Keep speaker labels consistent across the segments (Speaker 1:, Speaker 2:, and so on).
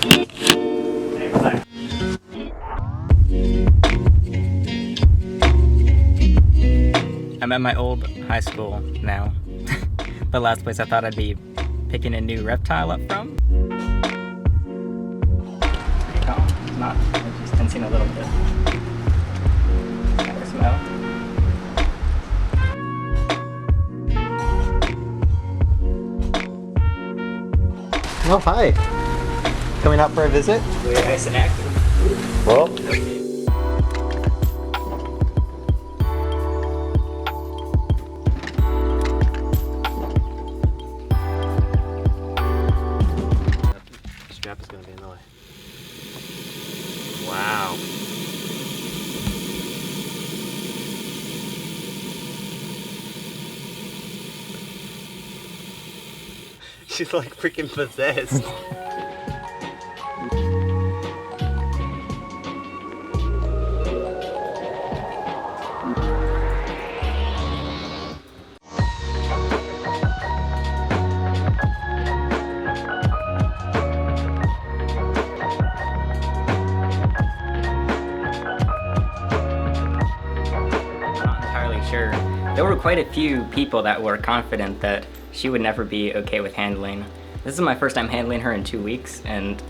Speaker 1: Hey, relax. I'm at my old high school now. The last place I thought I'd be picking a new reptile up from. Pretty calm. It's not, it's just tensing a little bit. Have a smell.
Speaker 2: Oh, hi. Coming out for a visit?
Speaker 1: We're nice and active.
Speaker 2: Well,
Speaker 3: strap is going to be in the way. Wow. She's like freaking possessed.
Speaker 1: Not entirely sure. There were quite a few people that were confident that she would never be okay with handling. This is my first time handling her in 2 weeks, and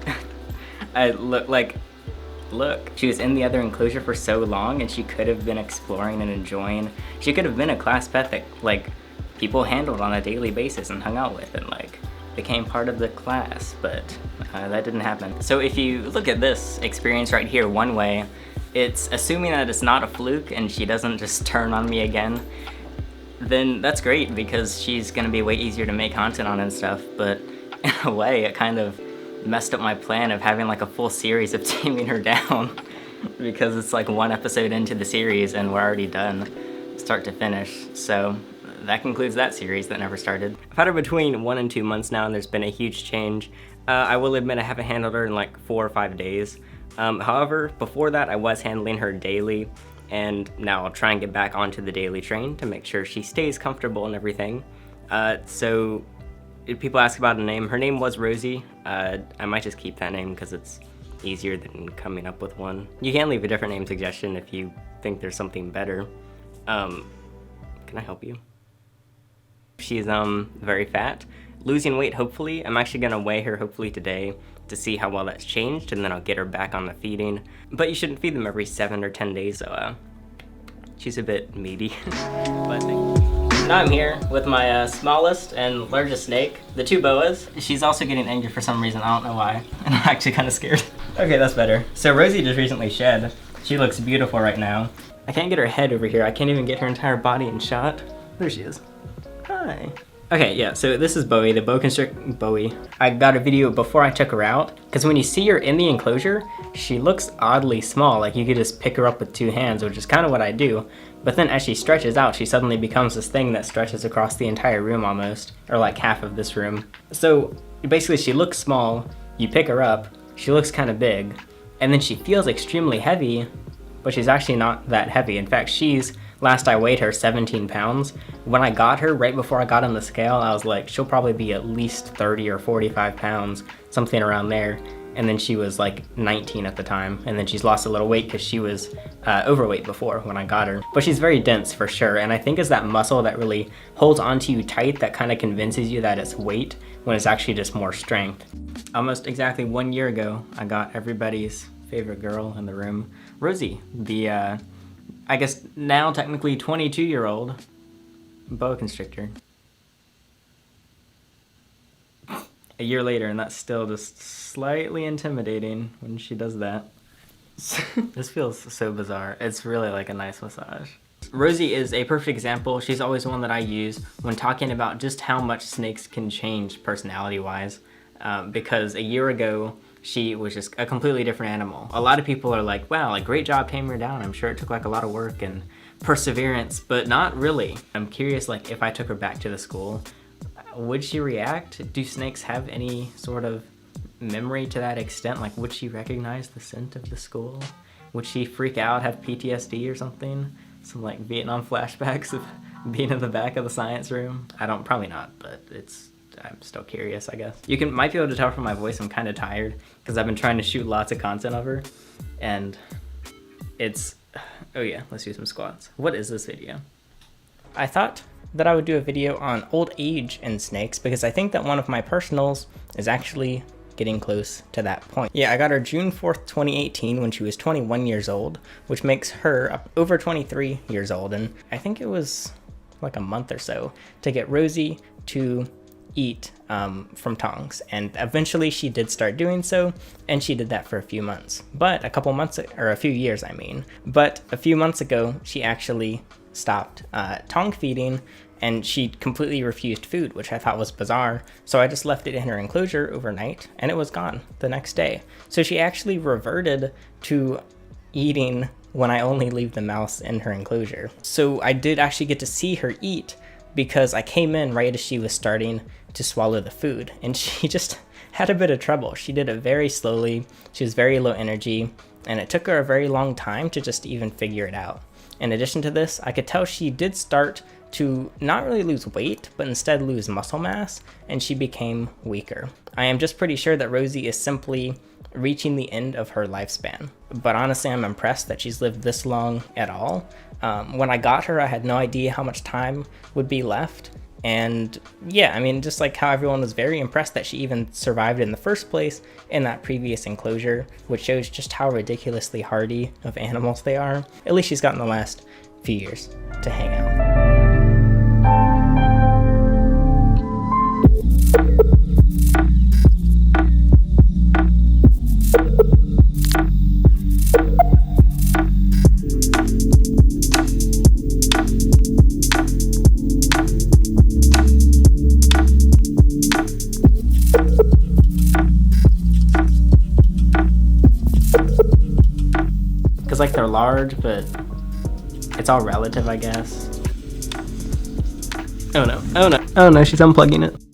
Speaker 1: I look, she was in the other enclosure for so long, and she could have been exploring and enjoying. She could have been a class pet that like people handled on a daily basis and hung out with and like became part of the class, but that didn't happen. So if you look at this experience right here one way, it's assuming that it's not a fluke and she doesn't just turn on me again, then that's great because she's gonna be way easier to make content on and stuff, but in a way it kind of messed up my plan of having like a full series of taming her down because it's like one episode into the series and we're already done start to finish. So that concludes that series that never started. I've had her between 1 and 2 months now and there's been a huge change. I will admit I haven't handled her in like 4 or 5 days. However, before that I was handling her daily, and now I'll try and get back onto the daily train to make sure she stays comfortable and everything. So if people ask about a name, her name was Rosie. I might just keep that name because it's easier than coming up with one. You can leave a different name suggestion if you think there's something better. Can I help you? She's very fat, losing weight hopefully. I'm actually gonna weigh her hopefully today to see how well that's changed, and then I'll get her back on the feeding. But you shouldn't feed them every 7 or 10 days, so she's a bit meaty. But now I'm here with my smallest and largest snake, the 2 boas. She's also getting angry for some reason, I don't know why, and I'm actually kind of scared. Okay, that's better. So Rosie just recently shed. She looks beautiful right now. I can't get her head over here. I can't even get her entire body in shot. There she is. Hi. Okay, yeah, so this is Bowie, the boa constrictor Bowie. I got a video before I took her out, because when you see her in the enclosure, she looks oddly small, like you could just pick her up with 2 hands, which is kind of what I do. But then as she stretches out, she suddenly becomes this thing that stretches across the entire room almost, or like half of this room. So basically she looks small, you pick her up, she looks kind of big, and then she feels extremely heavy, but she's actually not that heavy. In fact, last I weighed her 17 pounds. When I got her, right before I got on the scale, I was like, she'll probably be at least 30 or 45 pounds, something around there. And then she was like 19 at the time. And then she's lost a little weight because she was overweight before when I got her. But she's very dense for sure. And I think it's that muscle that really holds onto you tight that kind of convinces you that it's weight when it's actually just more strength. Almost exactly 1 year ago, I got everybody's favorite girl in the room, Rosie, the I guess now technically 22-year-old boa constrictor. A year later, and that's still just slightly intimidating when she does that. This feels so bizarre. It's really like a nice massage. Rosie is a perfect example. She's always one that I use when talking about just how much snakes can change personality-wise. Because a year ago, she was just a completely different animal. A lot of people are like, wow, like great job taming her down. I'm sure it took like a lot of work and perseverance, but not really. I'm curious, like if I took her back to the school, would she react? Do snakes have any sort of memory to that extent? Like would she recognize the scent of the school? Would she freak out, have PTSD or something? Some like Vietnam flashbacks of being in the back of the science room? Probably not, but it's I'm still curious, I guess. You might be able to tell from my voice I'm kind of tired because I've been trying to shoot lots of content of her, and it's, oh yeah, let's do some squats. What is this video? I thought that I would do a video on old age in snakes because I think that one of my personals is actually getting close to that point. Yeah, I got her June 4th, 2018 when she was 21 years old, which makes her over 23 years old. And I think it was like a month or so to get Rosie to eat from tongs. And eventually she did start doing so, and she did that for a few months. But a few years, I mean. But a few months ago, she actually stopped tong feeding, and she completely refused food, which I thought was bizarre. So I just left it in her enclosure overnight, and it was gone the next day. So she actually reverted to eating when I only leave the mouse in her enclosure. So I did actually get to see her eat because I came in right as she was starting to swallow the food, and she just had a bit of trouble. She did it very slowly. She was very low energy, and it took her a very long time to just even figure it out. In addition to this, I could tell she did start to not really lose weight, but instead lose muscle mass, and she became weaker. I am just pretty sure that Rosie is simply reaching the end of her lifespan. But honestly, I'm impressed that she's lived this long at all. When I got her, I had no idea how much time would be left. And yeah, I mean, just like how everyone was very impressed that she even survived in the first place in that previous enclosure, which shows just how ridiculously hardy of animals they are. At least she's gotten the last few years to hang out. Because like they're large, but it's all relative, I guess. Oh no, oh no, oh no, she's unplugging it.